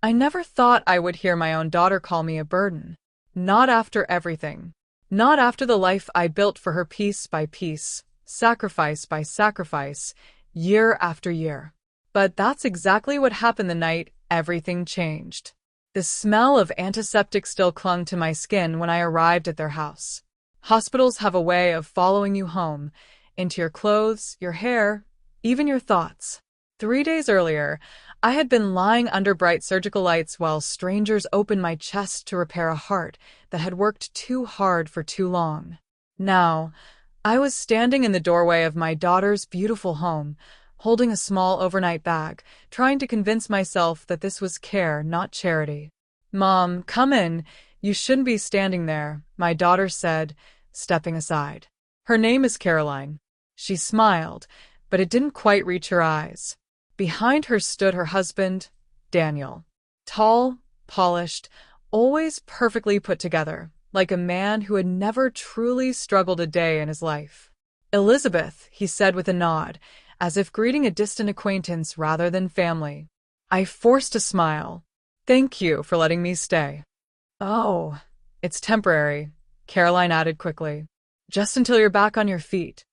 I never thought I would hear my own daughter call me a burden. Not after everything. Not after the life I built for her piece by piece, sacrifice by sacrifice, year after year. But that's exactly what happened the night everything changed. The smell of antiseptic still clung to my skin when I arrived at their house. Hospitals have a way of following you home, into your clothes, your hair, even your thoughts. 3 days earlier, I had been lying under bright surgical lights while strangers opened my chest to repair a heart that had worked too hard for too long. Now, I was standing in the doorway of my daughter's beautiful home, holding a small overnight bag, trying to convince myself that this was care, not charity. "Mom, come in. You shouldn't be standing there," my daughter said, stepping aside. Her name is Caroline. She smiled, but it didn't quite reach her eyes. Behind her stood her husband, Daniel. Tall, polished, always perfectly put together, like a man who had never truly struggled a day in his life. "Elizabeth," he said with a nod, as if greeting a distant acquaintance rather than family. I forced a smile. "Thank you for letting me stay." "Oh, it's temporary," Caroline added quickly. "Just until you're back on your feet."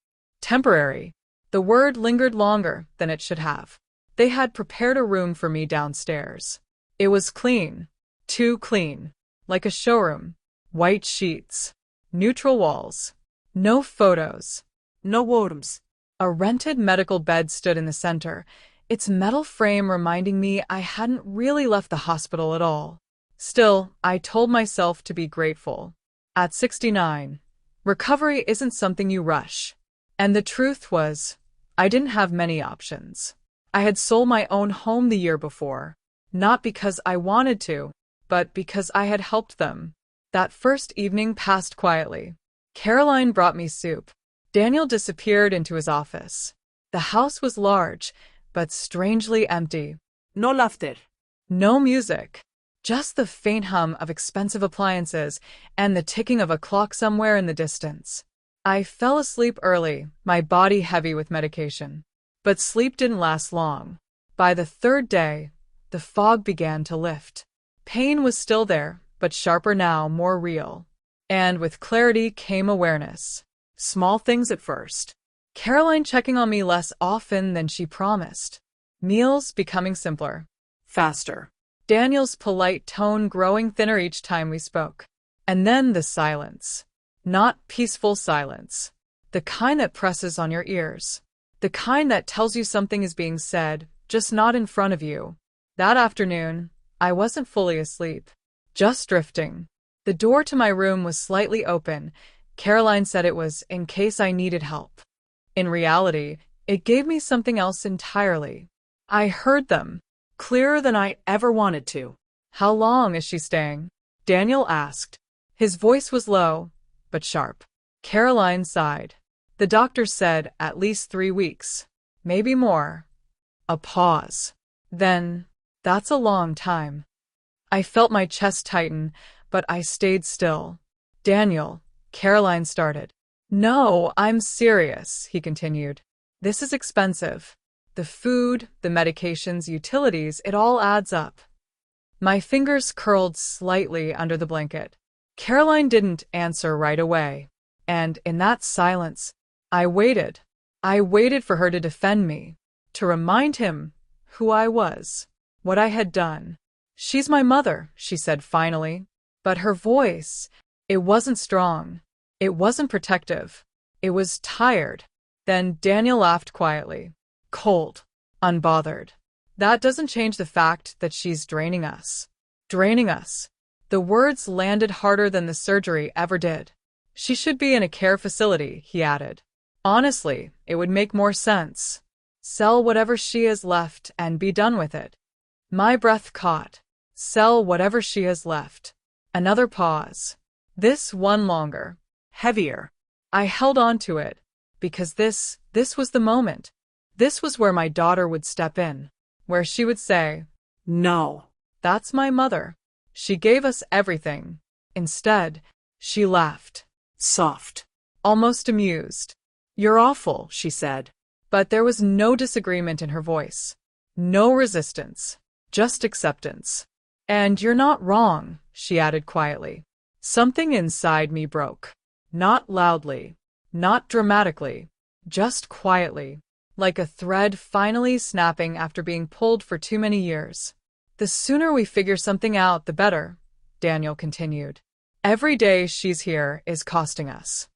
Temporary. The word lingered longer than it should have. They had prepared a room for me downstairs. It was clean. Too clean. Like a showroom. White sheets. Neutral walls. No photos. No items. A rented medical bed stood in the center, its metal frame reminding me I hadn't really left the hospital at all. Still, I told myself to be grateful. At 69, recovery isn't something you rush. And the truth was, I didn't have many options. I had sold my own home the year before, not because I wanted to, but because I had helped them. That first evening passed quietly. Caroline brought me soup. Daniel disappeared into his office. The house was large, but strangely empty. No laughter. No music. Just the faint hum of expensive appliances and the ticking of a clock somewhere in the distance. I fell asleep early, my body heavy with medication. But sleep didn't last long. By the third day, the fog began to lift. Pain was still there, but sharper now, more real. And with clarity came awareness. Small things at first. Caroline checking on me less often than she promised. Meals becoming simpler. Faster. Daniel's polite tone growing thinner each time we spoke. And then the silence. Not peaceful silence. The kind that presses on your ears. The kind that tells you something is being said, just not in front of you. That afternoon, I wasn't fully asleep. Just drifting. The door to my room was slightly open. Caroline said it was in case I needed help. In reality, it gave me something else entirely. I heard them, clearer than I ever wanted to. "How long is she staying?" Daniel asked. His voice was low, but sharp. Caroline sighed. "The doctor said at least 3 weeks. Maybe more." A pause. Then, "That's a long time." I felt my chest tighten, but I stayed still. "Daniel," Caroline started. "No, I'm serious," he continued. "This is expensive. The food, the medications, utilities, it all adds up." My fingers curled slightly under the blanket. Caroline didn't answer right away. And in that silence, I waited. I waited for her to defend me, to remind him who I was, what I had done. "She's my mother," she said finally. But her voice, it wasn't strong. It wasn't protective. It was tired. Then Daniel laughed quietly. Cold. Unbothered. "That doesn't change the fact that she's draining us." Draining us. The words landed harder than the surgery ever did. "She should be in a care facility," he added. "Honestly, it would make more sense. Sell whatever she has left and be done with it." My breath caught. Sell whatever she has left. Another pause. This one longer. Heavier. I held on to it, because this was the moment. This was where my daughter would step in, where she would say, "No, that's my mother. She gave us everything." Instead, she laughed. Soft. Almost amused. "You're awful," she said. But there was no disagreement in her voice. No resistance. Just acceptance. And you're not wrong, she added quietly. Something inside me broke. Not loudly, not dramatically, just quietly, like a thread finally snapping after being pulled for too many years. The sooner we figure something out, the better, Daniel continued. Every day she's here is costing us.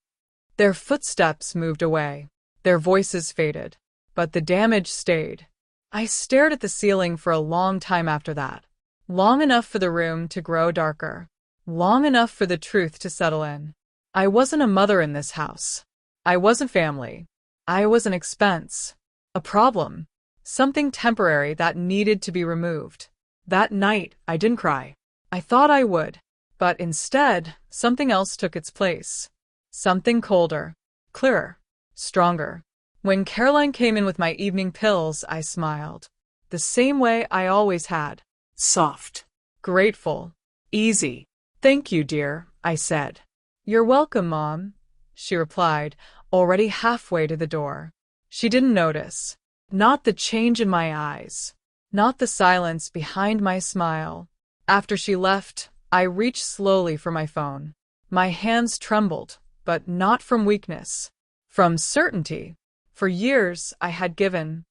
Their footsteps moved away. Their voices faded. But the damage stayed. I stared at the ceiling for a long time after that. Long enough for the room to grow darker. Long enough for the truth to settle in. I wasn't a mother in this house. I wasn't family. I was an expense. A problem. Something temporary that needed to be removed. That night, I didn't cry. I thought I would. But instead, something else took its place. Something colder, clearer, stronger. When Caroline came in with my evening pills, I smiled. The same way I always had. Soft. Grateful. Easy. Thank you, dear, I said. You're welcome, Mom, she replied, already halfway to the door. She didn't notice. Not the change in my eyes. Not the silence behind my smile. After she left, I reached slowly for my phone. My hands trembled, but not from weakness. From certainty. For years, I had given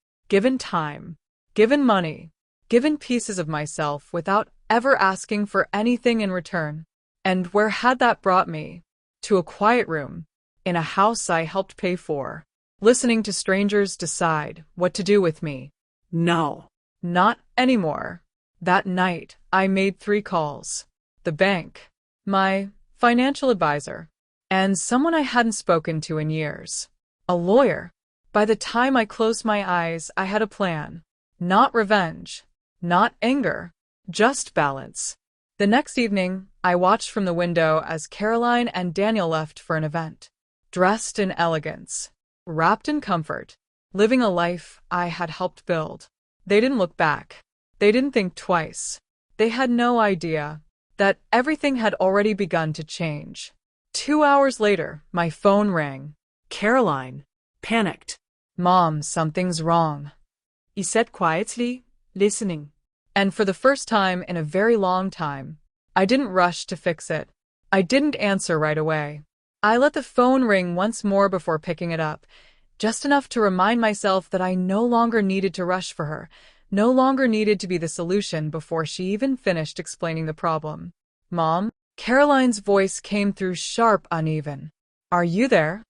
time, given money, given pieces of myself without ever asking for anything in return. And where had that brought me? To a quiet room, in a house I helped pay for, listening to strangers decide what to do with me. No, not anymore. That night, I made 3 calls. The bank, my financial advisor, and someone I hadn't spoken to in years. A lawyer. By the time I closed my eyes, I had a plan. Not revenge. Not anger. Just balance. The next evening, I watched from the window as Caroline and Daniel left for an event. Dressed in elegance. Wrapped in comfort. Living a life I had helped build. They didn't look back. They didn't think twice. They had no idea that everything had already begun to change. 2 hours later, my phone rang. Caroline. Panicked. Mom, something's wrong, he said quietly, listening. And for the first time in a very long time, I didn't rush to fix it. I didn't answer right away. I let the phone ring once more before picking it up, just enough to remind myself that I no longer needed to rush for her, no longer needed to be the solution before she even finished explaining the problem. Mom? Caroline's voice came through sharp, uneven. Are you there?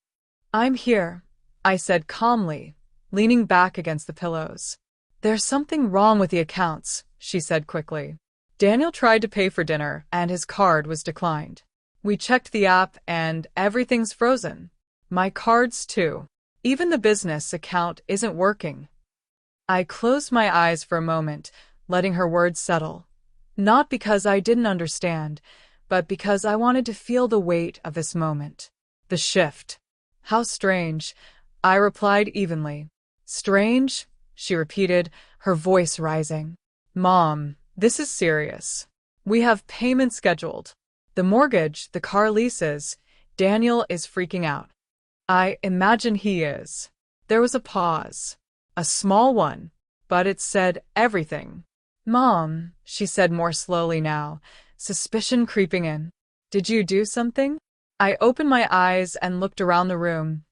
I'm here, I said calmly, leaning back against the pillows. There's something wrong with the accounts, she said quickly. Daniel tried to pay for dinner, and his card was declined. We checked the app, and everything's frozen. My cards, too. Even the business account isn't working. I closed my eyes for a moment, letting her words settle. Not because I didn't understand, but because I wanted to feel the weight of this moment. The shift. How strange, I replied evenly. Strange, she repeated, her voice rising. Mom, this is serious. We have payments scheduled. The mortgage, the car leases. Daniel is freaking out. I imagine he is. There was a pause. A small one, but it said everything. Mom, she said more slowly now, suspicion creeping in. Did you do something? I opened my eyes and looked around the room.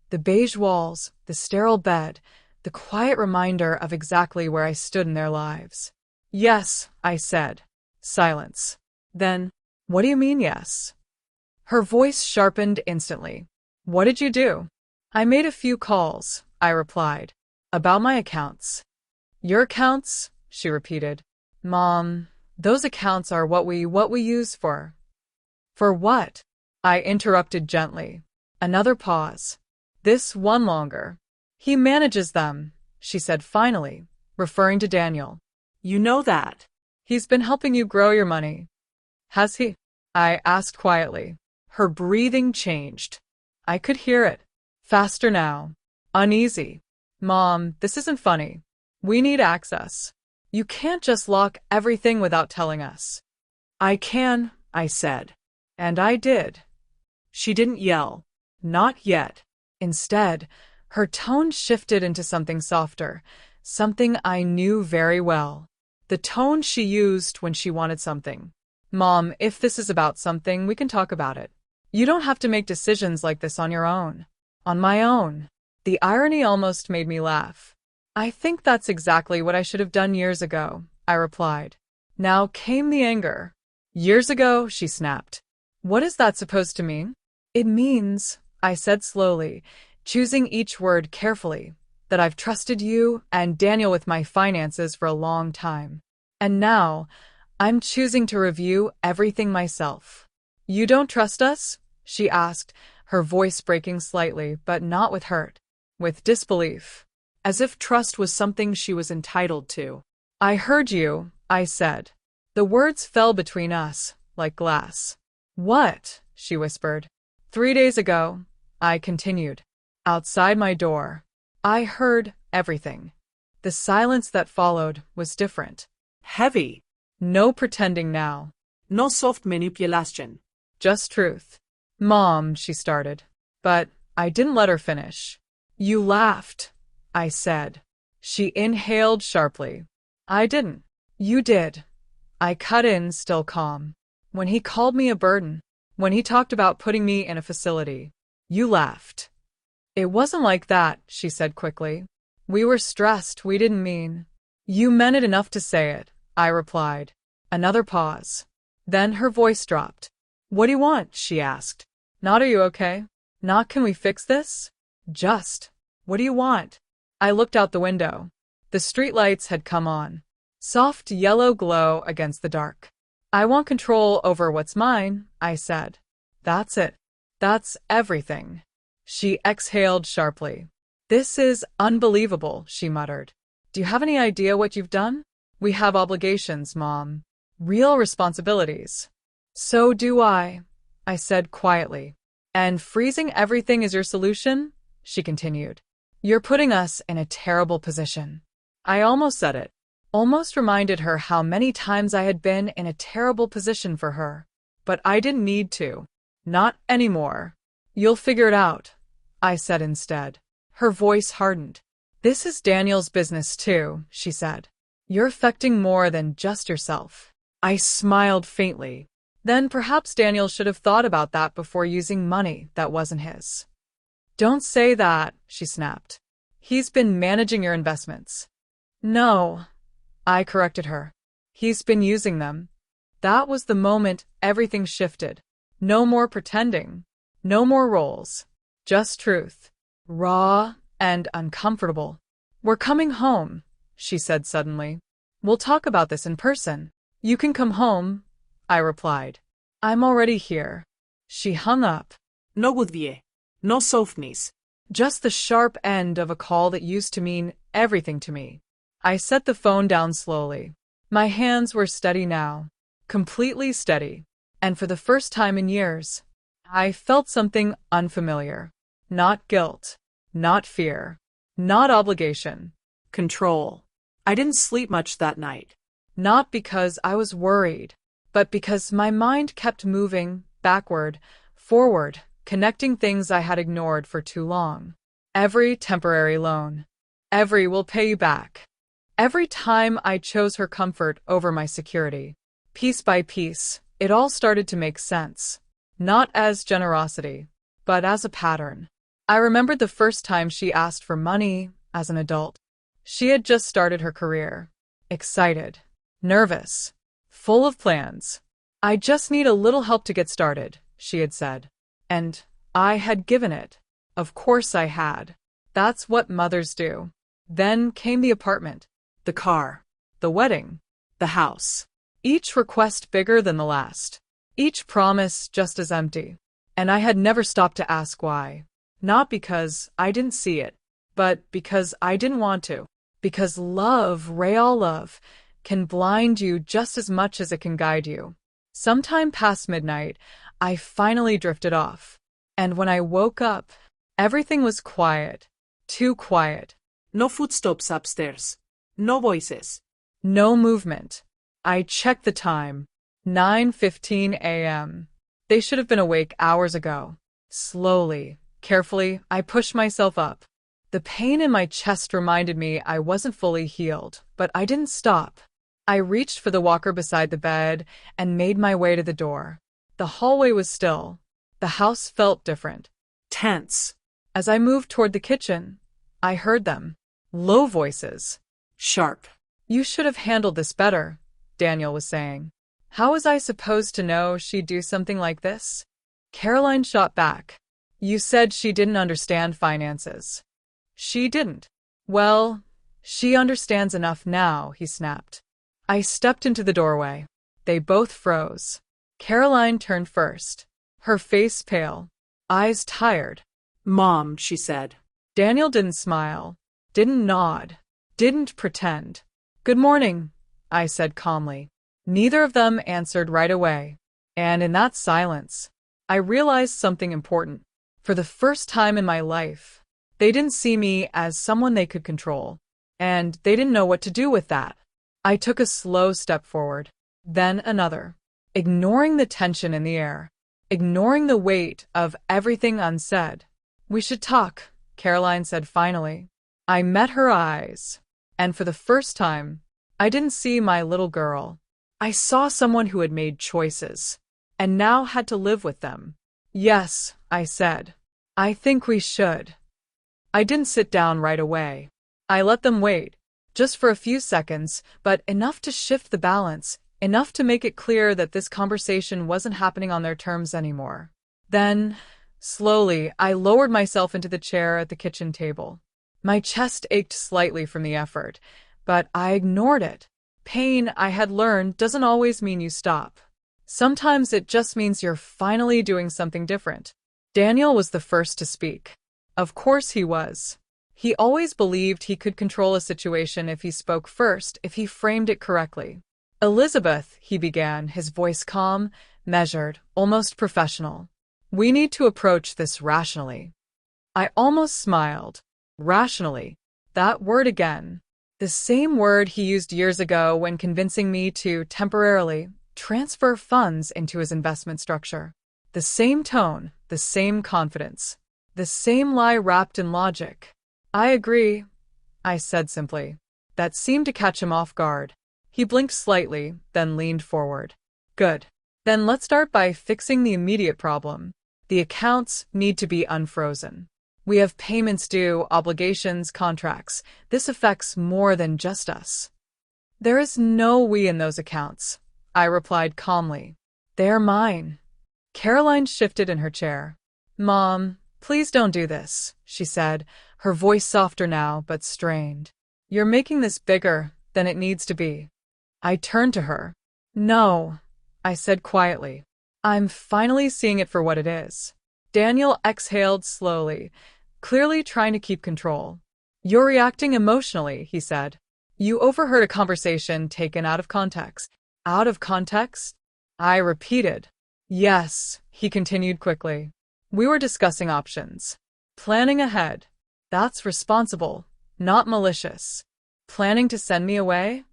The beige walls, the sterile bed, the quiet reminder of exactly where I stood in their lives. Yes, I said. Silence. Then, what do you mean yes? Her voice sharpened instantly. What did you do? I made a few calls, I replied. About my accounts. Your accounts? She repeated. Mom, those accounts are what we use for. For what? I interrupted gently. Another pause. This one longer. He manages them, she said finally, referring to Daniel. You know that. He's been helping you grow your money. Has he? I asked quietly. Her breathing changed. I could hear it. Faster now. Uneasy. Mom, this isn't funny. We need access. You can't just lock everything without telling us. I can, I said. And I did. She didn't yell. Not yet. Instead, her tone shifted into something softer, something I knew very well. the tone she used when she wanted something. Mom, if this is about something, we can talk about it. You don't have to make decisions like this on your own. On my own. The irony almost made me laugh. I think that's exactly what I should have done years ago, I replied. Now came the anger. Years ago, she snapped. What is that supposed to mean? It means, I said slowly, choosing each word carefully, that I've trusted you and Daniel with my finances for a long time. And now, I'm choosing to review everything myself. You don't trust us? She asked, her voice breaking slightly, but not with hurt. With disbelief. As if trust was something she was entitled to. I heard you, I said. The words fell between us, like glass. What? She whispered. 3 days ago, I continued. Outside my door. I heard everything. The silence that followed was different. Heavy. No pretending now. No soft manipulation. Just truth. Mom, she started. But I didn't let her finish. You laughed, I said. She inhaled sharply. I didn't. You did. I cut in, still calm. When he called me a burden, when he talked about putting me in a facility, you laughed. It wasn't like that, she said quickly. We were stressed, we didn't mean. You meant it enough to say it, I replied. Another pause. Then her voice dropped. What do you want? She asked. Not are you okay? Not can we fix this? Just, what do you want? I looked out the window. The streetlights had come on. Soft yellow glow against the dark. I want control over what's mine, I said. That's it. That's everything. She exhaled sharply. This is unbelievable, she muttered. Do you have any idea what you've done? We have obligations, Mom. Real responsibilities. So do I said quietly. And freezing everything is your solution? She continued. You're putting us in a terrible position. I almost said it. Almost reminded her how many times I had been in a terrible position for her. But I didn't need to. Not anymore. You'll figure it out, I said instead. Her voice hardened. This is Daniel's business too, she said. You're affecting more than just yourself. I smiled faintly. Then perhaps Daniel should have thought about that before using money that wasn't his. Don't say that, she snapped. He's been managing your investments. No, I corrected her. He's been using them. That was the moment everything shifted. No more pretending. No more roles. Just truth. Raw and uncomfortable. We're coming home, she said suddenly. We'll talk about this in person. You can come home, I replied. I'm already here. She hung up. No goodbye. No softness. Just the sharp end of a call that used to mean everything to me. I set the phone down slowly. My hands were steady now. Completely steady. And for the first time in years, I felt something unfamiliar. Not guilt. Not fear. Not obligation. Control. I didn't sleep much that night. Not because I was worried, but because my mind kept moving backward, forward, connecting things I had ignored for too long. Every temporary loan. Every will pay you back. Every time I chose her comfort over my security. Piece by piece, it all started to make sense. Not as generosity, but as a pattern. I remembered the first time she asked for money as an adult. She had just started her career. Excited. Nervous. Full of plans. I just need a little help to get started, she had said. And I had given it. Of course I had. That's what mothers do. Then came the apartment. The car. The wedding. The house. Each request bigger than the last. Each promise just as empty. And I had never stopped to ask why. Not because I didn't see it, but because I didn't want to. Because love, real love, can blind you just as much as it can guide you. Sometime past midnight, I finally drifted off. And when I woke up, everything was quiet. Too quiet. No footsteps upstairs. No voices. No movement. I checked the time. 9:15 a.m. They should have been awake hours ago. Slowly, carefully, I pushed myself up. The pain in my chest reminded me I wasn't fully healed, but I didn't stop. I reached for the walker beside the bed and made my way to the door. The hallway was still. The house felt different. Tense. As I moved toward the kitchen, I heard them. Low voices. Sharp. You should have handled this better, Daniel was saying. How was I supposed to know she'd do something like this? Caroline shot back. You said she didn't understand finances. She didn't. Well, she understands enough now, he snapped. I stepped into the doorway. They both froze. Caroline turned first, her face pale, eyes tired. Mom, she said. Daniel didn't smile, didn't nod, didn't pretend. Good morning, I said calmly. Neither of them answered right away. And in that silence, I realized something important. For the first time in my life, they didn't see me as someone they could control, and they didn't know what to do with that. I took a slow step forward, then another, ignoring the tension in the air, ignoring the weight of everything unsaid. We should talk, Caroline said finally. I met her eyes, and for the first time, I didn't see my little girl. I saw someone who had made choices, and now had to live with them. Yes, I said. I think we should. I didn't sit down right away. I let them wait, just for a few seconds, but enough to shift the balance, enough to make it clear that this conversation wasn't happening on their terms anymore. Then, slowly, I lowered myself into the chair at the kitchen table. My chest ached slightly from the effort, but I ignored it. Pain, I had learned, doesn't always mean you stop. Sometimes it just means you're finally doing something different. Daniel was the first to speak. Of course he was. He always believed he could control a situation if he spoke first, if he framed it correctly. Elizabeth, he began, his voice calm, measured, almost professional. We need to approach this rationally. I almost smiled. Rationally. That word again. The same word he used years ago when convincing me to temporarily transfer funds into his investment structure. The same tone, the same confidence, the same lie wrapped in logic. I agree, I said simply. That seemed to catch him off guard. He blinked slightly, then leaned forward. Good. Then let's start by fixing the immediate problem. The accounts need to be unfrozen. We have payments due, obligations, contracts. This affects more than just us. There is no we in those accounts, I replied calmly. They're mine. Caroline shifted in her chair. Mom, please don't do this, she said, her voice softer now but strained. You're making this bigger than it needs to be. I turned to her. No, I said quietly. I'm finally seeing it for what it is. Daniel exhaled slowly, clearly trying to keep control. You're reacting emotionally, he said. You overheard a conversation taken out of context. Out of context? I repeated. Yes, he continued quickly. We were discussing options. Planning ahead. That's responsible, not malicious. Planning to send me away?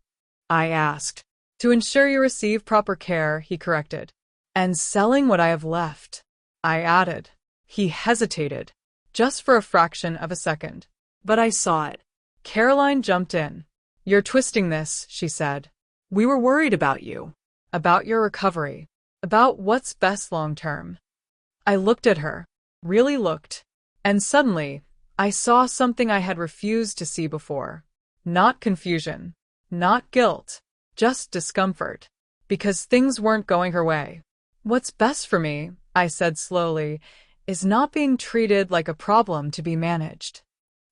I asked. To ensure you receive proper care, he corrected. And selling what I have left, I added. He hesitated, just for a fraction of a second. But I saw it. Caroline jumped in. You're twisting this, she said. We were worried about you. About your recovery. About what's best long-term. I looked at her. Really looked. And suddenly, I saw something I had refused to see before. Not confusion. Not guilt. Just discomfort. Because things weren't going her way. What's best for me, I said slowly, is not being treated like a problem to be managed.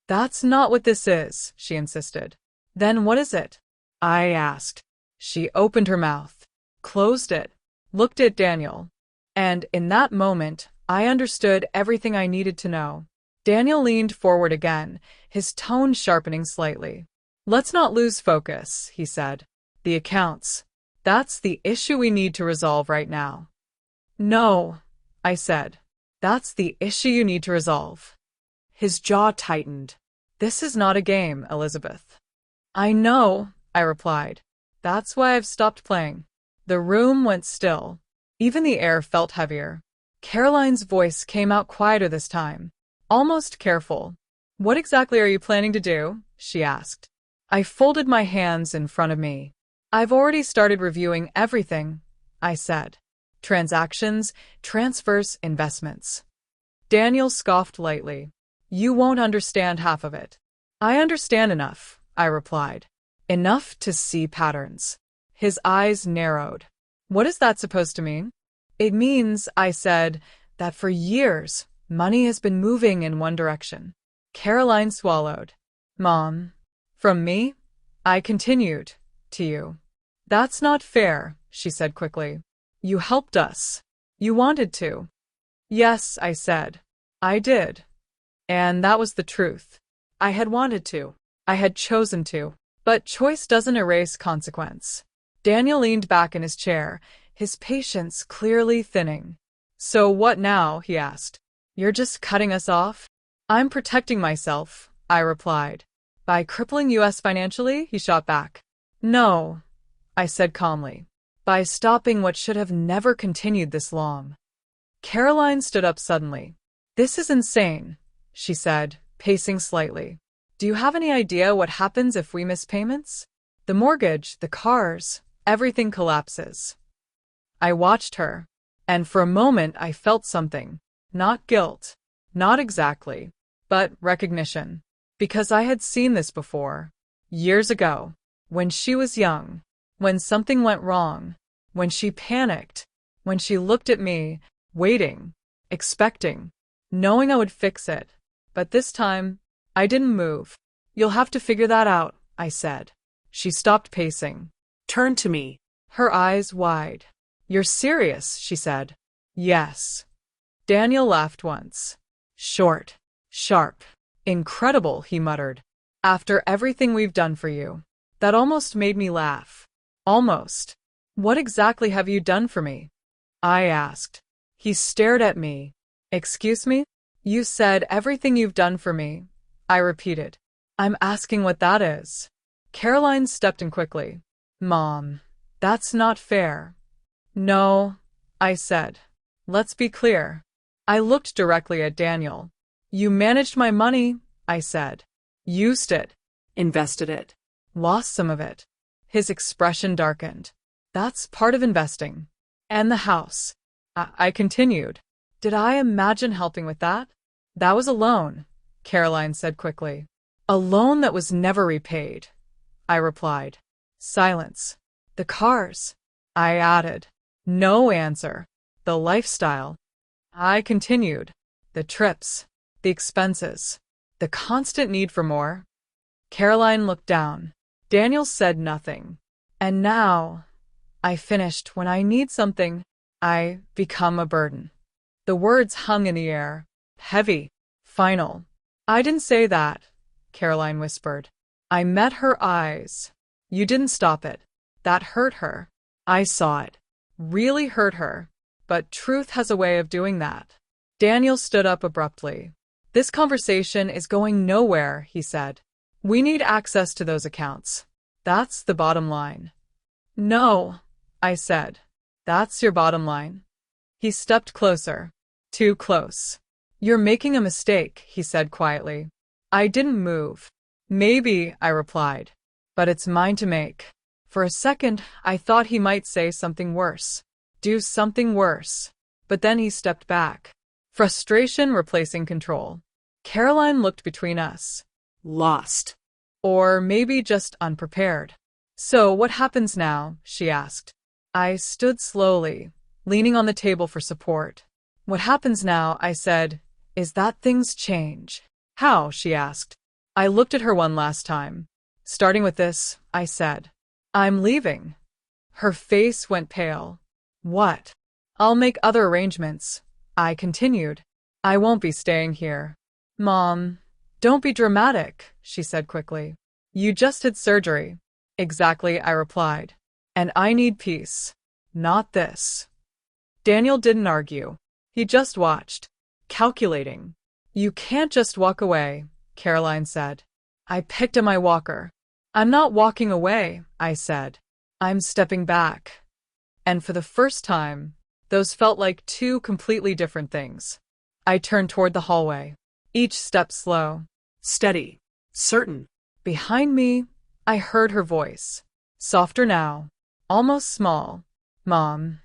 That's not what this is, she insisted. Then what is it? I asked. She opened her mouth, closed it, looked at Daniel. And in that moment, I understood everything I needed to know. Daniel leaned forward again, his tone sharpening slightly. Let's not lose focus, he said. The accounts. That's the issue we need to resolve right now. No, I said. That's the issue you need to resolve. His jaw tightened. This is not a game, Elizabeth. I know, I replied. That's why I've stopped playing. The room went still. Even the air felt heavier. Caroline's voice came out quieter this time, almost careful. What exactly are you planning to do? She asked. I folded my hands in front of me. I've already started reviewing everything, I said. Transactions, transfers, investments. Daniel scoffed lightly. You won't understand half of it. I understand enough, I replied. Enough to see patterns. His eyes narrowed. What is that supposed to mean? It means, I said, that for years, money has been moving in one direction. Caroline swallowed. Mom. From me? I continued. To you. That's not fair, she said quickly. You helped us. You wanted to. Yes, I said. I did. And that was the truth. I had wanted to. I had chosen to. But choice doesn't erase consequence. Daniel leaned back in his chair, his patience clearly thinning. So what now? He asked. You're just cutting us off? I'm protecting myself, I replied. By crippling us financially? He shot back. No, I said calmly. By stopping what should have never continued this long. Caroline stood up suddenly. This is insane, she said, pacing slightly. Do you have any idea what happens if we miss payments? The mortgage, the cars, everything collapses. I watched her, and for a moment I felt something. Not guilt, not exactly, but recognition. Because I had seen this before. Years ago, when she was young, when something went wrong, when she panicked, when she looked at me, waiting, expecting, knowing I would fix it. But this time, I didn't move. You'll have to figure that out, I said. She stopped pacing. Turn to me. Her eyes wide. You're serious, she said. Yes. Daniel laughed once. Short, sharp, incredible, he muttered. After everything we've done for you. That almost made me laugh. Almost. What exactly have you done for me? I asked. He stared at me. Excuse me? You said everything you've done for me. I repeated. I'm asking what that is. Caroline stepped in quickly. Mom, that's not fair. No, I said. Let's be clear. I looked directly at Daniel. You managed my money, I said. Used it. Invested it. Lost some of it. His expression darkened. That's part of investing. And the house. I continued. Did I imagine helping with that? That was a loan, Caroline said quickly. A loan that was never repaid, I replied. Silence. The cars, I added. No answer. The lifestyle. I continued. The trips, the expenses, the constant need for more. Caroline looked down. Daniel said nothing. And now, I finished. When I need something, I become a burden. The words hung in the air, heavy, final. I didn't say that, Caroline whispered. I met her eyes. You didn't stop it. That hurt her. I saw it. Really hurt her. But truth has a way of doing that. Daniel stood up abruptly. This conversation is going nowhere, he said. We need access to those accounts. That's the bottom line. No, I said. That's your bottom line. He stepped closer. Too close. You're making a mistake, he said quietly. I didn't move. Maybe, I replied. But it's mine to make. For a second, I thought he might say something worse. Do something worse. But then he stepped back. Frustration replacing control. Caroline looked between us. Lost. Or maybe just unprepared. So what happens now? She asked. I stood slowly, leaning on the table for support. What happens now, I said, is that things change. How? She asked. I looked at her one last time. Starting with this, I said. I'm leaving. Her face went pale. What? I'll make other arrangements, I continued. I won't be staying here. Mom, don't be dramatic, she said quickly. You just had surgery. Exactly, I replied. And I need peace. Not this. Daniel didn't argue. He just watched. Calculating. You can't just walk away, Caroline said. I picked up my walker. I'm not walking away, I said. I'm stepping back. And for the first time, those felt like two completely different things. I turned toward the hallway. Each step slow. Steady. Certain. Behind me, I heard her voice. Softer now. Almost small. Mom.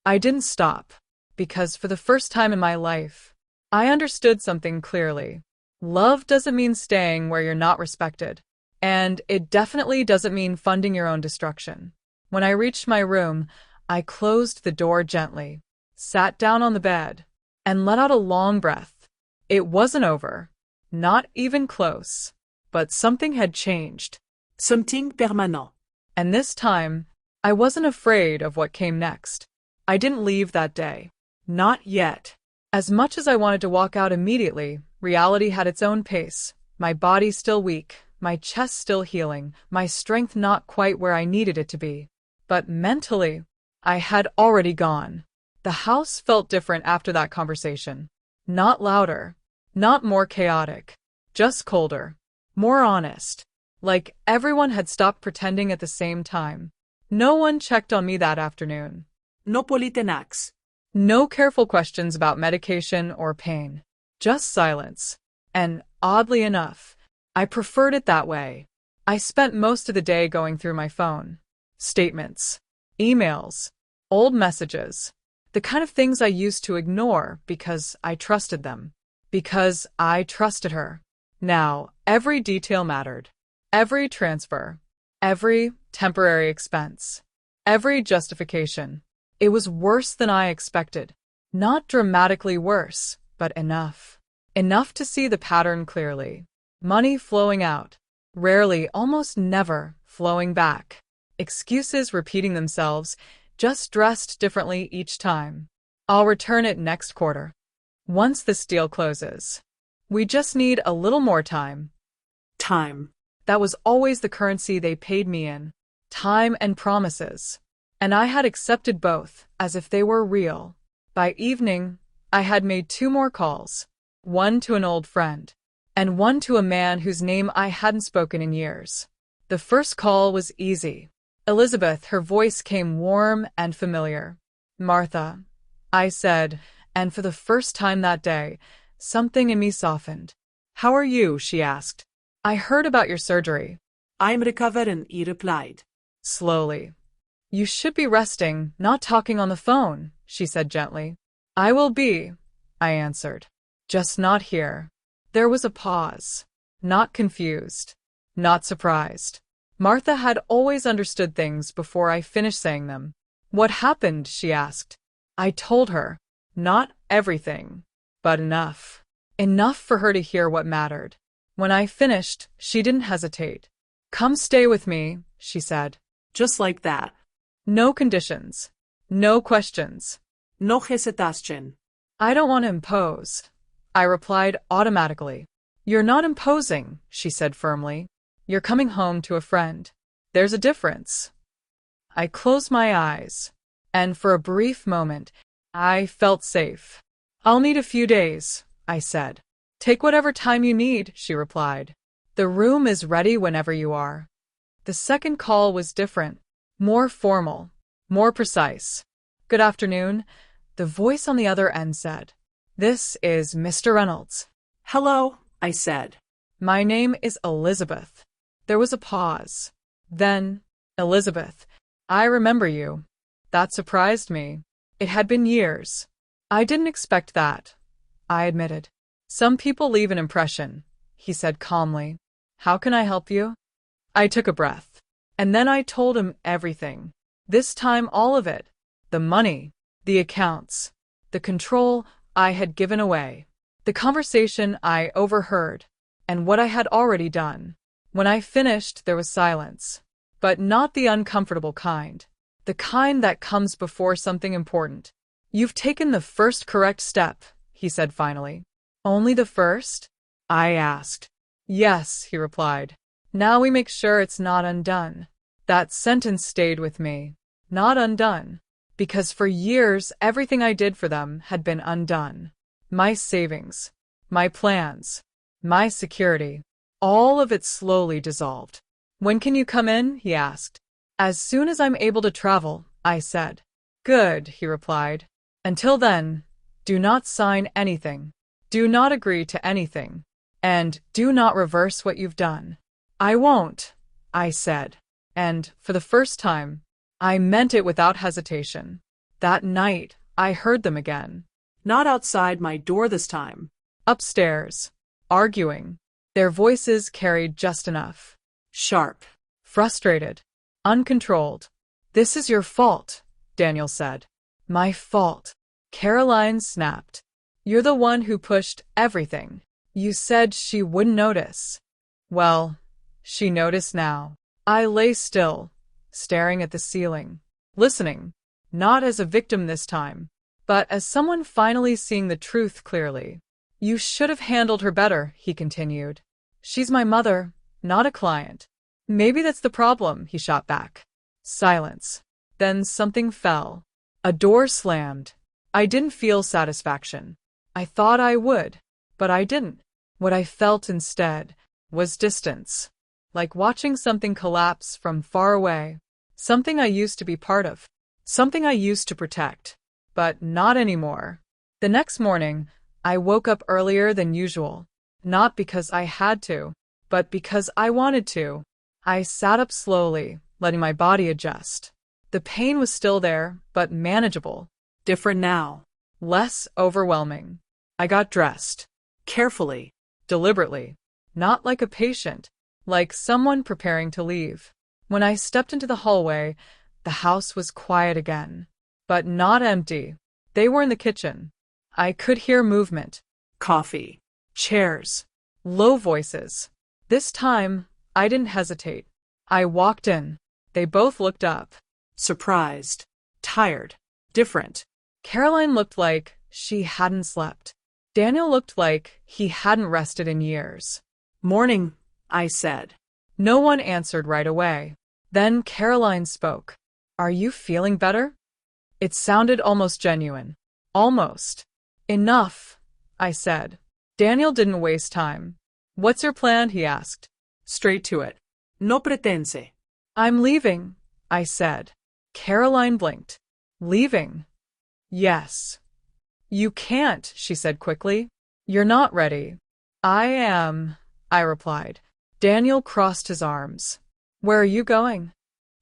I didn't stop. Because for the first time in my life, I understood something clearly. Love doesn't mean staying where you're not respected. And it definitely doesn't mean funding your own destruction. When I reached my room, I closed the door gently, sat down on the bed, and let out a long breath. It wasn't over. Not even close. But something had changed. Something permanent. And this time, I wasn't afraid of what came next. I didn't leave that day. Not yet. As much as I wanted to walk out immediately, reality had its own pace. My body still weak, my chest still healing, my strength not quite where I needed it to be. But mentally, I had already gone. The house felt different after that conversation. Not louder, not more chaotic, just colder, more honest. Like everyone had stopped pretending at the same time. No one checked on me that afternoon. No politenax. No careful questions about medication or pain. Just silence. And oddly enough, I preferred it that way. I spent most of the day going through my phone. Statements. Emails. Old messages. The kind of things I used to ignore because I trusted them. Because I trusted her. Now, every detail mattered. Every transfer. Every temporary expense. Every justification. It was worse than I expected. Not dramatically worse, but enough. Enough to see the pattern clearly. Money flowing out. Rarely, almost never, flowing back. Excuses repeating themselves, just dressed differently each time. I'll return it next quarter. Once this deal closes. We just need a little more time. Time. That was always the currency they paid me in. Time and promises. And I had accepted both, as if they were real. By evening, I had made 2 more calls. One to an old friend, and one to a man whose name I hadn't spoken in years. The first call was easy. Elizabeth, her voice came warm and familiar. Martha, I said, and for the first time that day, something in me softened. How are you? She asked. I heard about your surgery. I'm recovering, he replied. Slowly. You should be resting, not talking on the phone, she said gently. I will be, I answered. Just not here. There was a pause. Not confused. Not surprised. Martha had always understood things before I finished saying them. What happened? She asked. I told her. Not everything, but enough. Enough for her to hear what mattered. When I finished, she didn't hesitate. Come stay with me, she said. Just like that. No conditions. No questions. No hesitation. I don't want to impose, I replied automatically. You're not imposing, she said firmly. You're coming home to a friend. There's a difference. I closed my eyes, and for a brief moment, I felt safe. I'll need a few days, I said. Take whatever time you need, she replied. The room is ready whenever you are. The second call was different, more formal, more precise. Good afternoon, the voice on the other end said. This is Mr. Reynolds. Hello, I said. My name is Elizabeth. There was a pause. Then, Elizabeth, I remember you. That surprised me. It had been years. I didn't expect that, I admitted. Some people leave an impression, he said calmly. How can I help you? I took a breath. And then I told him everything. This time all of it. The money, the accounts, the control I had given away, the conversation I overheard, and what I had already done. When I finished, there was silence. But not the uncomfortable kind. The kind that comes before something important. You've taken the first correct step, he said finally. Only the first? I asked. Yes, he replied. Now we make sure it's not undone. That sentence stayed with me. Not undone. Because for years, everything I did for them had been undone. My savings, my plans, my security, all of it slowly dissolved. When can you come in? He asked. As soon as I'm able to travel, I said. Good, he replied. Until then, do not sign anything. Do not agree to anything. And do not reverse what you've done. I won't, I said. And, for the first time, I meant it without hesitation. That night, I heard them again. Not outside my door this time. Upstairs. Arguing. Their voices carried just enough. Sharp. Frustrated. Uncontrolled. "This is your fault," Daniel said. "My fault." Caroline snapped. "You're the one who pushed everything. You said she wouldn't notice." Well, she noticed now. I lay still, staring at the ceiling, listening, not as a victim this time, but as someone finally seeing the truth clearly. "You should have handled her better," he continued. "She's my mother, not a client." "Maybe that's the problem," he shot back. Silence. Then something fell. A door slammed. I didn't feel satisfaction. I thought I would, but I didn't. What I felt instead was distance, like watching something collapse from far away, something I used to be part of, something I used to protect, but not anymore. The next morning, I woke up earlier than usual, not because I had to, but because I wanted to. I sat up slowly, letting my body adjust. The pain was still there, but manageable. Different now. Less overwhelming. I got dressed. Carefully. Deliberately. Not like a patient, like someone preparing to leave. When I stepped into the hallway, the house was quiet again. But not empty. They were in the kitchen. I could hear movement. Coffee. Chairs. Low voices. This time, I didn't hesitate. I walked in. They both looked up. Surprised. Tired. Different. Caroline looked like she hadn't slept. Daniel looked like he hadn't rested in years. "Morning," I said. No one answered right away. Then Caroline spoke. "Are you feeling better?" It sounded almost genuine. Almost. "Enough," I said. Daniel didn't waste time. "What's your plan?" he asked. Straight to it. No pretense. "I'm leaving," I said. Caroline blinked. "Leaving?" "Yes." "You can't," she said quickly. "You're not ready." "I am," I replied. Daniel crossed his arms. "Where are you going?"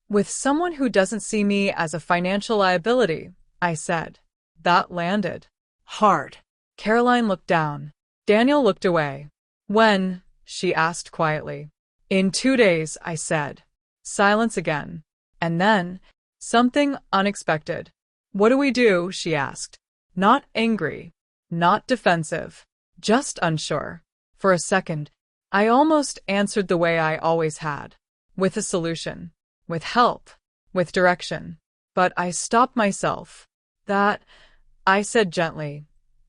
"With someone who doesn't see me as a financial liability," I said. That landed. Hard. Caroline looked down. Daniel looked away. "When?" she asked quietly. "In 2 days," I said. Silence again. And then, something unexpected. "What do we do?" she asked. Not angry, not defensive, just unsure. For a second, I almost answered the way I always had, with a solution, with help, with direction. But I stopped myself. "That," I said gently,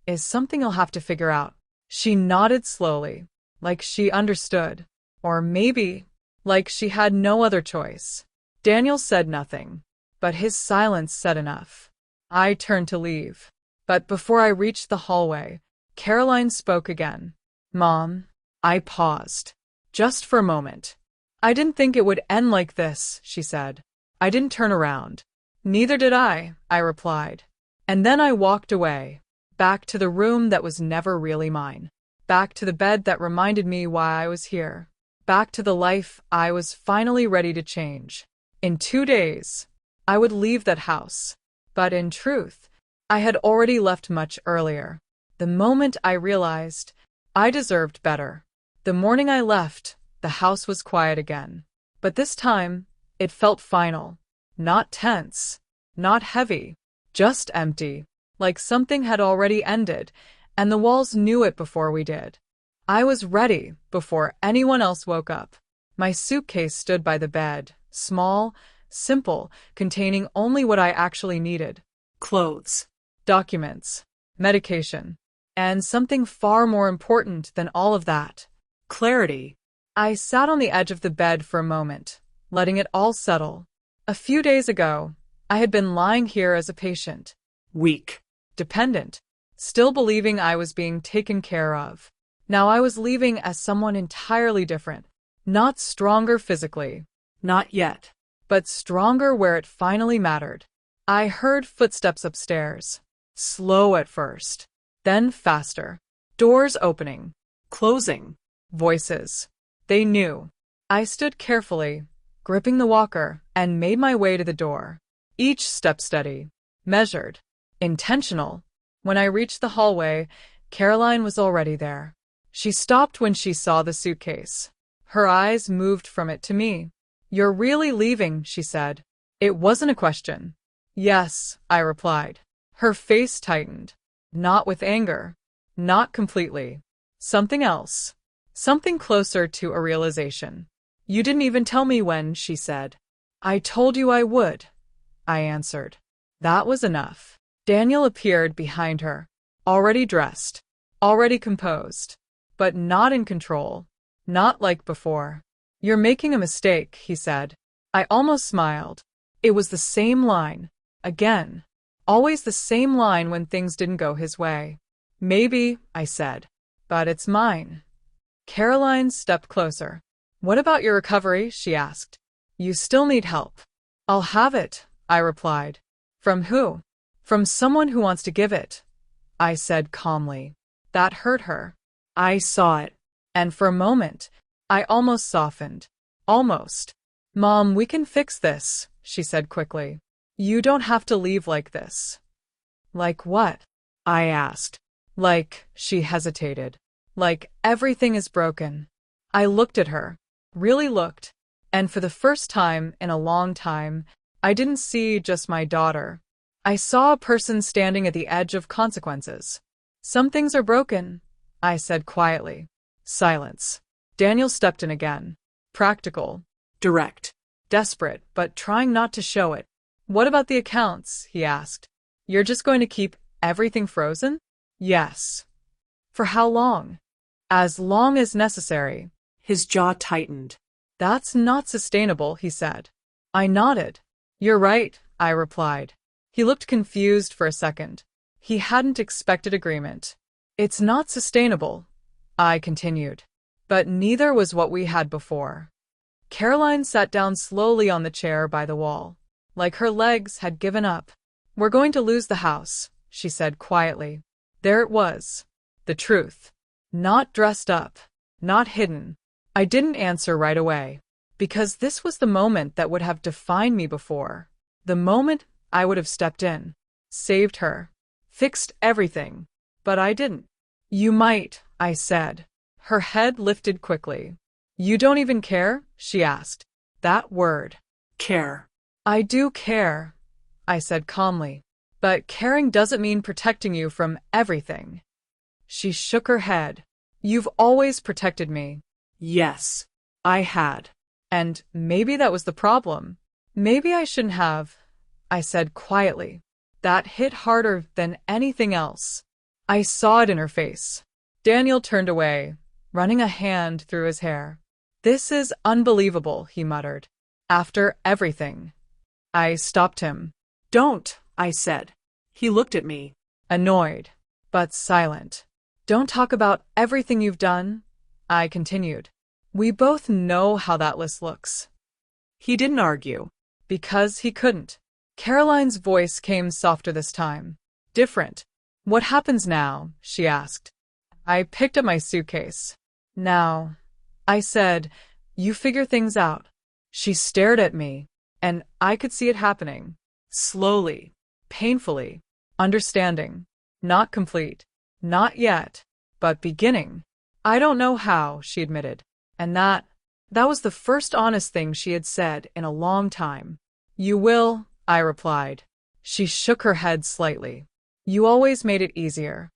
"is something you'll have to figure out." She nodded slowly, like she understood, or maybe like she had no other choice. Daniel said nothing, but his silence said enough. I turned to leave. But before I reached the hallway, Caroline spoke again. "Mom," I paused. Just for a moment. "I didn't think it would end like this," she said. I didn't turn around. "Neither did I replied. And then I walked away, back to the room that was never really mine, back to the bed that reminded me why I was here, back to the life I was finally ready to change. In 2 days, I would leave that house. But in truth, I had already left much earlier. The moment I realized I deserved better. The morning I left, the house was quiet again. But this time, it felt final. Not tense, not heavy, just empty, like something had already ended, and the walls knew it before we did. I was ready before anyone else woke up. My suitcase stood by the bed, small, simple, containing only what I actually needed. Clothes. Documents. Medication. And something far more important than all of that. Clarity. I sat on the edge of the bed for a moment, letting it all settle. A few days ago, I had been lying here as a patient. Weak. Dependent. Still believing I was being taken care of. Now I was leaving as someone entirely different. Not stronger physically. Not yet. But stronger where it finally mattered. I heard footsteps upstairs. Slow at first. Then faster. Doors opening. Closing. Voices. They knew. I stood carefully, gripping the walker, and made my way to the door. Each step steady, measured, intentional. When I reached the hallway, Caroline was already there. She stopped when she saw the suitcase. Her eyes moved from it to me. "You're really leaving," she said. It wasn't a question. "Yes," I replied. Her face tightened. Not with anger. Not completely. Something else. Something closer to a realization. "You didn't even tell me when," she said. "I told you I would," I answered. That was enough. Daniel appeared behind her, already dressed, already composed, but not in control, not like before. "You're making a mistake," he said. I almost smiled. It was the same line. Again. Always the same line when things didn't go his way. "Maybe," I said, "but it's mine." Caroline stepped closer. "What about your recovery?" she asked. "You still need help." "I'll have it," I replied. "From who?" "From someone who wants to give it," I said calmly. That hurt her. I saw it. And for a moment, I almost softened. Almost. "Mom, we can fix this," she said quickly. "You don't have to leave like this." "Like what?" I asked. "Like," she hesitated. "Like everything is broken." I looked at her. Really looked. And for the first time in a long time, I didn't see just my daughter. I saw a person standing at the edge of consequences. "Some things are broken," I said quietly. Silence. Daniel stepped in again. Practical. Direct. Desperate, but trying not to show it. "What about the accounts?" he asked. "You're just going to keep everything frozen?" "Yes." "For how long?" "As long as necessary." His jaw tightened. "That's not sustainable," he said. I nodded. "You're right," I replied. He looked confused for a second. He hadn't expected agreement. "It's not sustainable," I continued. But neither was what we had before. Caroline sat down slowly on the chair by the wall, like her legs had given up. "We're going to lose the house," she said quietly. There it was. The truth. Not dressed up. Not hidden. I didn't answer right away, because this was the moment that would have defined me before. The moment I would have stepped in, saved her, fixed everything. But I didn't. "You might," I said. Her head lifted quickly. "You don't even care?" she asked. That word. Care. "I do care," I said calmly. "But caring doesn't mean protecting you from everything." She shook her head. "You've always protected me." Yes, I had. And maybe that was the problem. Maybe I shouldn't have, I said quietly. That hit harder than anything else. I saw it in her face. Daniel turned away, running a hand through his hair. "This is unbelievable," he muttered. "After everything." I stopped him. "Don't," I said. He looked at me, annoyed, but silent. "Don't talk about everything you've done," I continued. "We both know how that list looks." He didn't argue, because he couldn't. Caroline's voice came softer this time. Different. "What happens now?" she asked. I picked up my suitcase. "Now," I said, "you figure things out." She stared at me, and I could see it happening. Slowly, painfully, understanding. Not complete. Not yet, but beginning. "I don't know how," she admitted. And that was the first honest thing she had said in a long time. "You will," I replied. She shook her head slightly. "You always made it easier."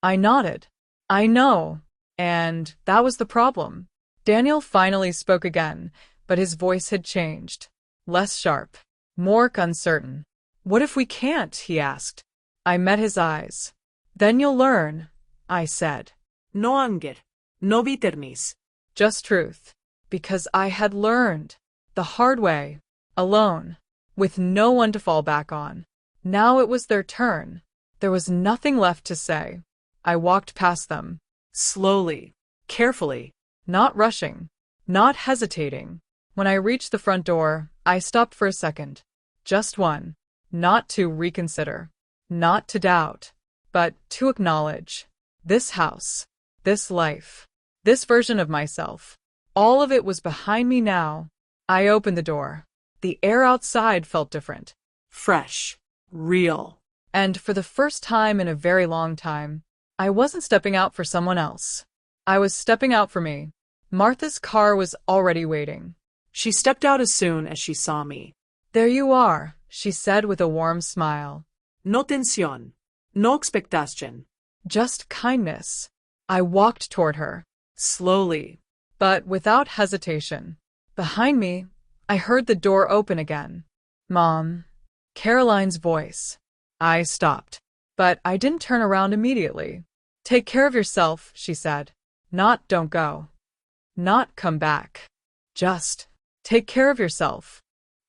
I nodded. "I know." And that was the problem. Daniel finally spoke again, but his voice had changed. Less sharp. More uncertain. "What if we can't?" he asked. I met his eyes. "Then you'll learn," I said. No anger. No bitterness. Just truth. Because I had learned. The hard way. Alone. With no one to fall back on. Now it was their turn. There was nothing left to say. I walked past them. Slowly. Carefully. Not rushing. Not hesitating. When I reached the front door, I stopped for a second. Just one. Not to reconsider. Not to doubt. But to acknowledge. This house. This life. This version of myself. All of it was behind me now. I opened the door. The air outside felt different. Fresh. Real. And for the first time in a very long time, I wasn't stepping out for someone else. I was stepping out for me. Martha's car was already waiting. She stepped out as soon as she saw me. There you are, she said with a warm smile. No tensión. No expectación. Just kindness. I walked toward her, slowly, but without hesitation. Behind me, I heard the door open again. Mom. Caroline's voice. I stopped, but I didn't turn around immediately. Take care of yourself, she said. Not don't go. Not come back. Just take care of yourself.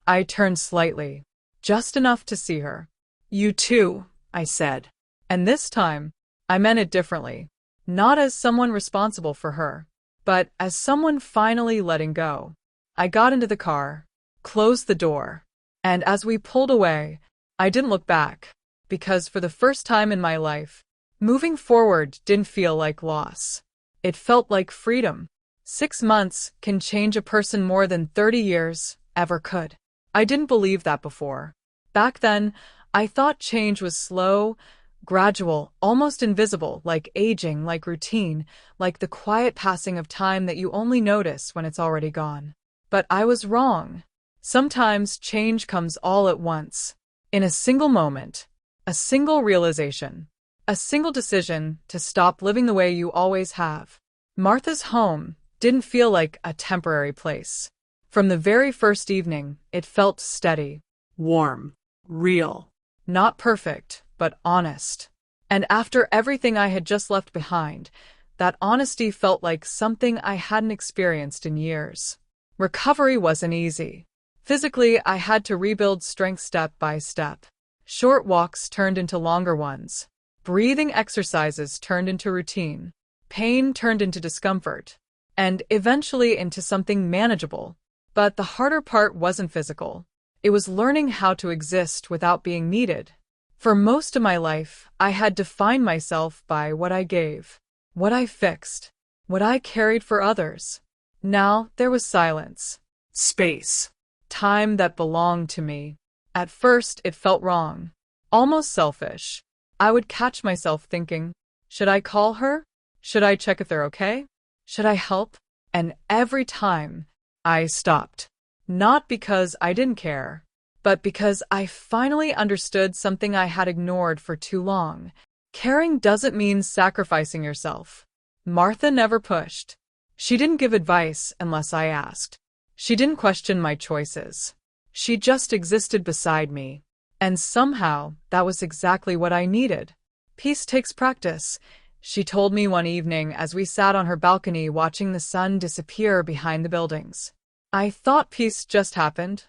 I turned slightly, just enough to see her. You too, I said. And this time, I meant it differently. Not as someone responsible for her, but as someone finally letting go. I got into the car, closed the door, and as we pulled away, I didn't look back, because for the first time in my life, moving forward didn't feel like loss. It felt like freedom. 6 months can change a person more than 30 years ever could. I didn't believe that before. Back then, I thought change was slow, gradual, almost invisible, like aging, like routine, like the quiet passing of time that you only notice when it's already gone. But I was wrong. Sometimes change comes all at once, in a single moment, a single realization, a single decision to stop living the way you always have. Martha's home didn't feel like a temporary place. From the very first evening, it felt steady. Warm. Real. Not perfect, but honest. And after everything I had just left behind, that honesty felt like something I hadn't experienced in years. Recovery wasn't easy. Physically, I had to rebuild strength step by step. Short walks turned into longer ones. Breathing exercises turned into routine. Pain turned into discomfort. And eventually into something manageable. But the harder part wasn't physical. It was learning how to exist without being needed. For most of my life, I had defined myself by what I gave, what I fixed, what I carried for others. Now there was silence. Space. Time that belonged to me. At first, it felt wrong. Almost selfish. I would catch myself thinking, should I call her? Should I check if they're okay? Should I help? And every time, I stopped. Not because I didn't care, but because I finally understood something I had ignored for too long. Caring doesn't mean sacrificing yourself. Martha never pushed. She didn't give advice unless I asked. She didn't question my choices. She just existed beside me. And somehow, that was exactly what I needed. Peace takes practice, she told me one evening as we sat on her balcony watching the sun disappear behind the buildings. I thought peace just happened,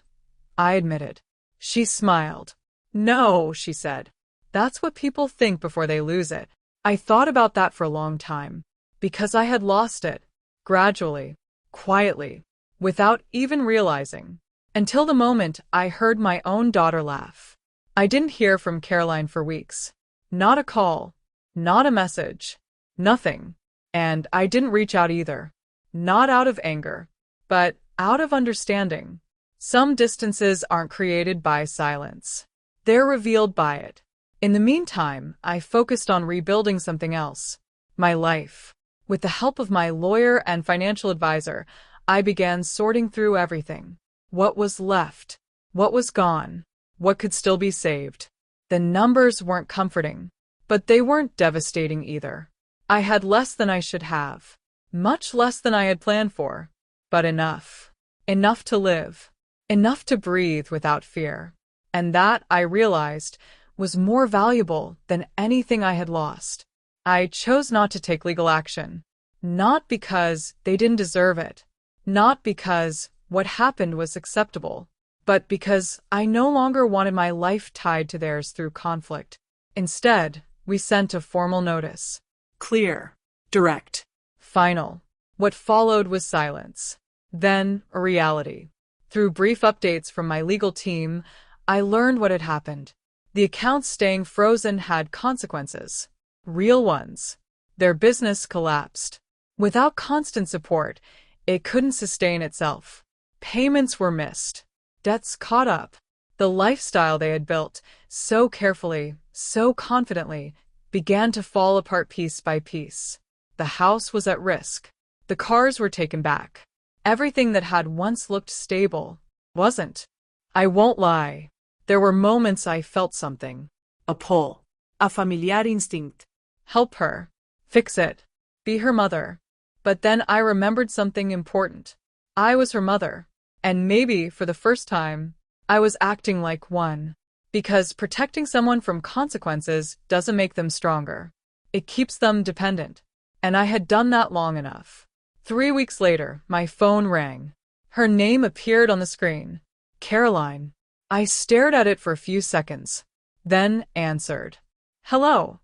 I admitted. She smiled. No, she said. That's what people think before they lose it. I thought about that for a long time. Because I had lost it. Gradually. Quietly. Without even realizing. Until the moment I heard my own daughter laugh. I didn't hear from Caroline for weeks. Not a call. Not a message. Nothing. And I didn't reach out either. Not out of anger. But out of understanding. Some distances aren't created by silence. They're revealed by it. In the meantime, I focused on rebuilding something else. My life. With the help of my lawyer and financial advisor, I began sorting through everything. What was left? What was gone? What could still be saved? The numbers weren't comforting, but they weren't devastating either. I had less than I should have. Much less than I had planned for. But enough. Enough to live. Enough to breathe without fear. And that, I realized, was more valuable than anything I had lost. I chose not to take legal action. Not because they didn't deserve it. Not because what happened was acceptable. But because I no longer wanted my life tied to theirs through conflict. Instead, we sent a formal notice. Clear. Direct. Final. What followed was silence. Then, a reality. Through brief updates from my legal team, I learned what had happened. The accounts staying frozen had consequences. Real ones. Their business collapsed. Without constant support, it couldn't sustain itself. Payments were missed. Debts caught up. The lifestyle they had built so carefully, so confidently, began to fall apart piece by piece. The house was at risk. The cars were taken back. Everything that had once looked stable wasn't. I won't lie. There were moments I felt something. A pull. A familiar instinct. Help her. Fix it. Be her mother. But then I remembered something important. I was her mother. And maybe, for the first time, I was acting like one. Because protecting someone from consequences doesn't make them stronger. It keeps them dependent. And I had done that long enough. 3 weeks later, my phone rang. Her name appeared on the screen. Caroline. I stared at it for a few seconds, then answered. Hello.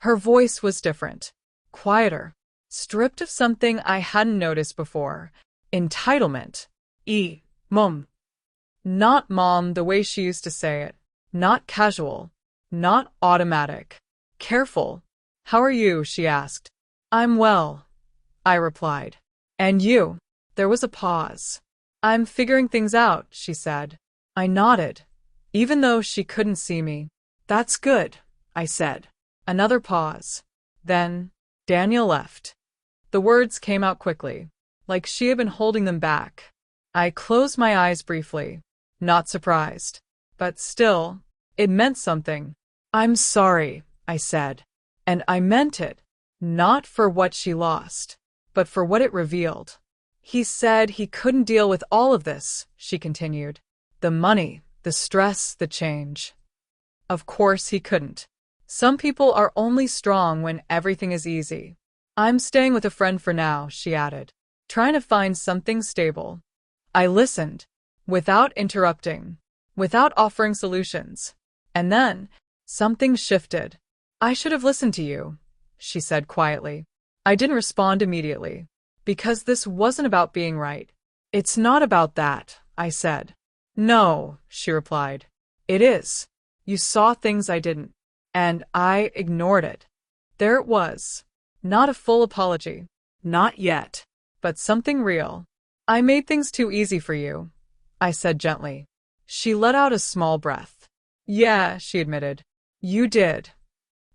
Her voice was different, quieter, stripped of something I hadn't noticed before. Entitlement. Mom. Not mom the way she used to say it. Not casual. Not automatic. Careful. How are you? She asked. I'm well, I replied. And you? There was a pause. I'm figuring things out, she said. I nodded, even though she couldn't see me. That's good, I said. Another pause. Then, Daniel left. The words came out quickly, like she had been holding them back. I closed my eyes briefly, not surprised. But still, it meant something. I'm sorry, I said. And I meant it, not for what she lost, but for what it revealed. He said he couldn't deal with all of this, she continued. The money, the stress, the change. Of course he couldn't. Some people are only strong when everything is easy. I'm staying with a friend for now, she added, trying to find something stable. I listened, without interrupting, without offering solutions. And then, something shifted. I should have listened to you, she said quietly. I didn't respond immediately, because this wasn't about being right. It's not about that, I said. No, she replied. It is. You saw things I didn't, and I ignored it. There it was. Not a full apology. Not yet. But something real. I made things too easy for you, I said gently. She let out a small breath. Yeah, she admitted. You did.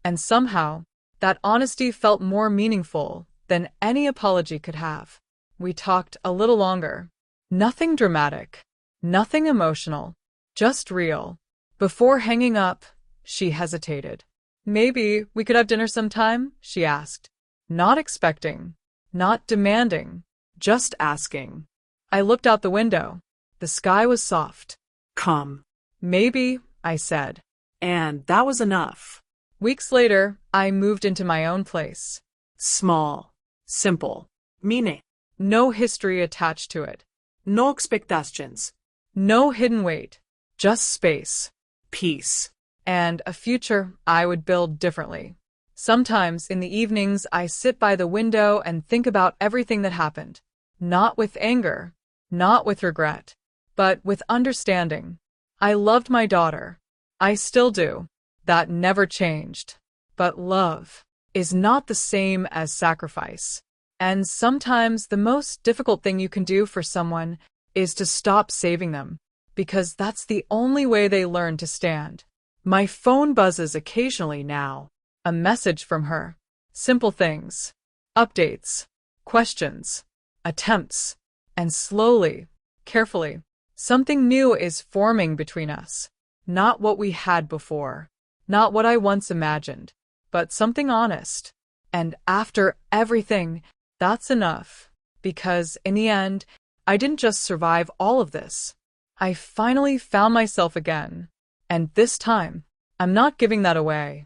And somehow, that honesty felt more meaningful than any apology could have. We talked a little longer. Nothing dramatic. Nothing emotional. Just real. Before hanging up, she hesitated. Maybe we could have dinner sometime, she asked. Not expecting. Not demanding. Just asking. I looked out the window. The sky was soft. Come. Maybe, I said. And that was enough. Weeks later, I moved into my own place. Small. Simple. Meaning. No history attached to it. No expectations. No hidden weight. Just space. Peace. And a future I would build differently. Sometimes in the evenings I sit by the window and think about everything that happened. Not with anger. Not with regret. But with understanding. I loved my daughter. I still do. That never changed. But love is not the same as sacrifice. And sometimes the most difficult thing you can do for someone is to stop saving them, because that's the only way they learn to stand. My phone buzzes occasionally now. A message from her. Simple things. Updates. Questions. Attempts. And slowly, carefully, something new is forming between us. Not what we had before. Not what I once imagined. But something honest. And after everything, that's enough. Because in the end, I didn't just survive all of this. I finally found myself again. And this time, I'm not giving that away.